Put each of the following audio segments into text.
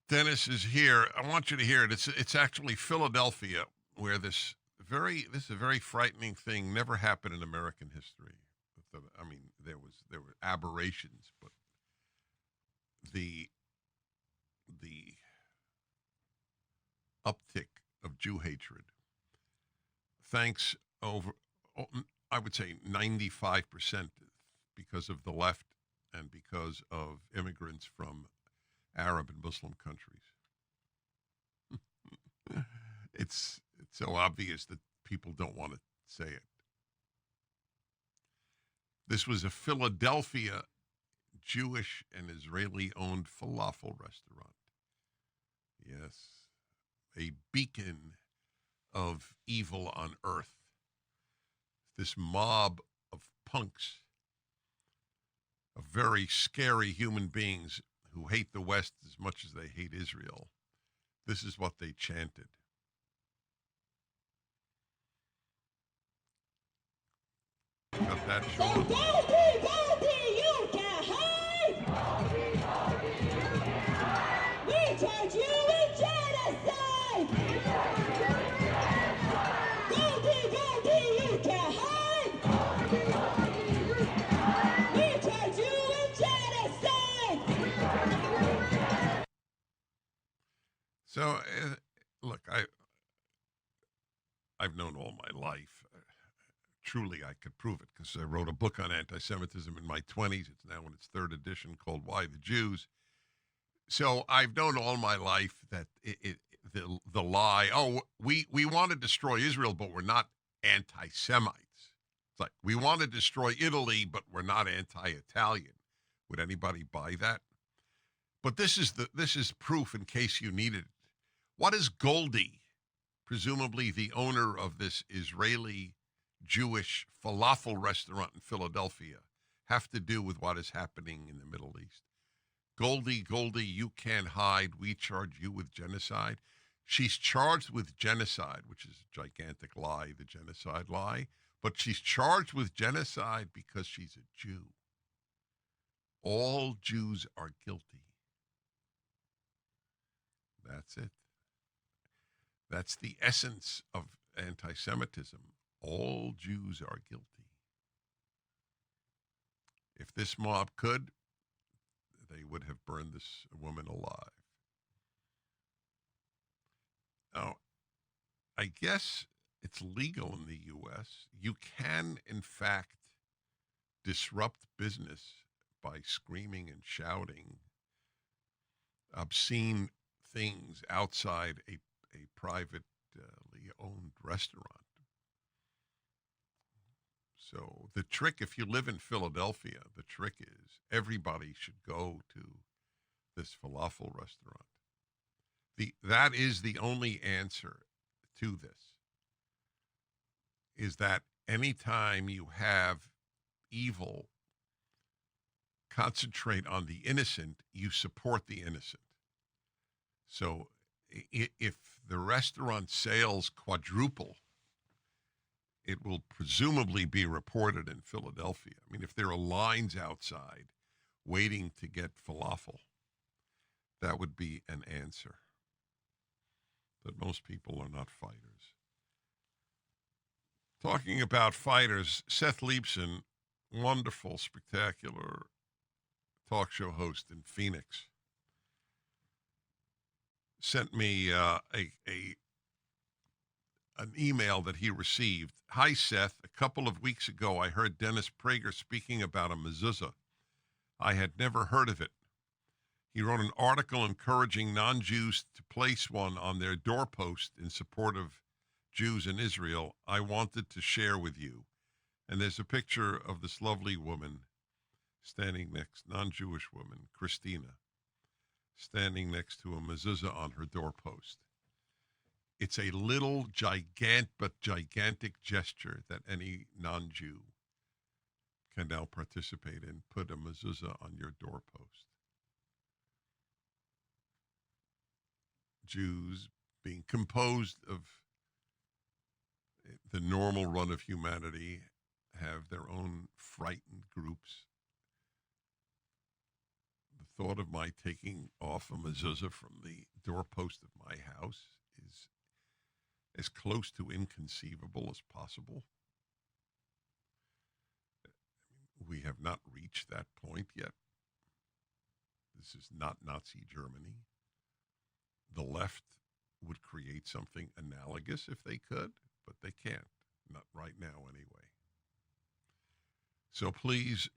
Dennis is here. I want you to hear it. It's actually Philadelphia, where this is a very frightening thing never happened in American history. I mean, there were aberrations, but the the uptick of Jew hatred, thanks over, oh, I would say 95% because of the left and because of immigrants from Arab and Muslim countries. It's so obvious that people don't want to say it. This was a Philadelphia Jewish and Israeli owned falafel restaurant. Yes, a beacon of evil on earth. This mob of punks, of very scary human beings who hate the West as much as they hate Israel. This is what they chanted. Got that, Sean? You can hide! We charge you with genocide! You can hide! We charge you with genocide! So, look, I've known all my life. Truly, I could prove it because I wrote a book on anti-Semitism in my 20s. It's now in its third edition called Why the Jews. So I've known all my life that the lie, oh, we want to destroy Israel, but we're not anti-Semites. It's like, we want to destroy Italy, but we're not anti-Italian. Would anybody buy that? But this is proof in case you needed it. What does Goldie, presumably the owner of this Israeli Jewish falafel restaurant in Philadelphia, have to do with what is happening in the Middle East? Goldie, you can't hide. We charge you with genocide. She's charged with genocide, which is a gigantic lie, the genocide lie. But she's charged with genocide because she's a Jew. All Jews are guilty. That's it. That's the essence of anti-Semitism. All Jews are guilty. If this mob could, they would have burned this woman alive. Now, I guess it's legal in the U.S. You can, in fact, disrupt business by screaming and shouting obscene things outside a privately owned restaurant. So the trick, if you live in Philadelphia, the trick is everybody should go to this falafel restaurant. That is the only answer to this, is that anytime you have evil concentrate on the innocent, you support the innocent. So if the restaurant sales quadruple, it will presumably be reported in Philadelphia. I mean, if there are lines outside waiting to get falafel, that would be an answer. But most people are not fighters. Talking about fighters, Seth Leibson, wonderful, spectacular talk show host in Phoenix, sent me an email that he received. Hi, Seth. A couple of weeks ago, I heard Dennis Prager speaking about a mezuzah. I had never heard of it. He wrote an article encouraging non-Jews to place one on their doorpost in support of Jews in Israel. I wanted to share with you. And there's a picture of this lovely woman standing next, non-Jewish woman, Christina, standing next to a mezuzah on her doorpost. It's a little gigantic gesture that any non-Jew can now participate in. Put a mezuzah on your doorpost. Jews, being composed of the normal run of humanity, have their own frightened groups. The thought of my taking off a mezuzah from the doorpost of my house is as close to inconceivable as possible. We have not reached that point yet. This is not Nazi Germany. The left would create something analogous if they could, but they can't. Not right now, anyway. So please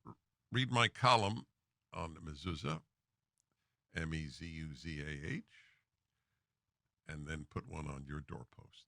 read my column on the mezuzah, Mezuzah, and then put one on your doorpost.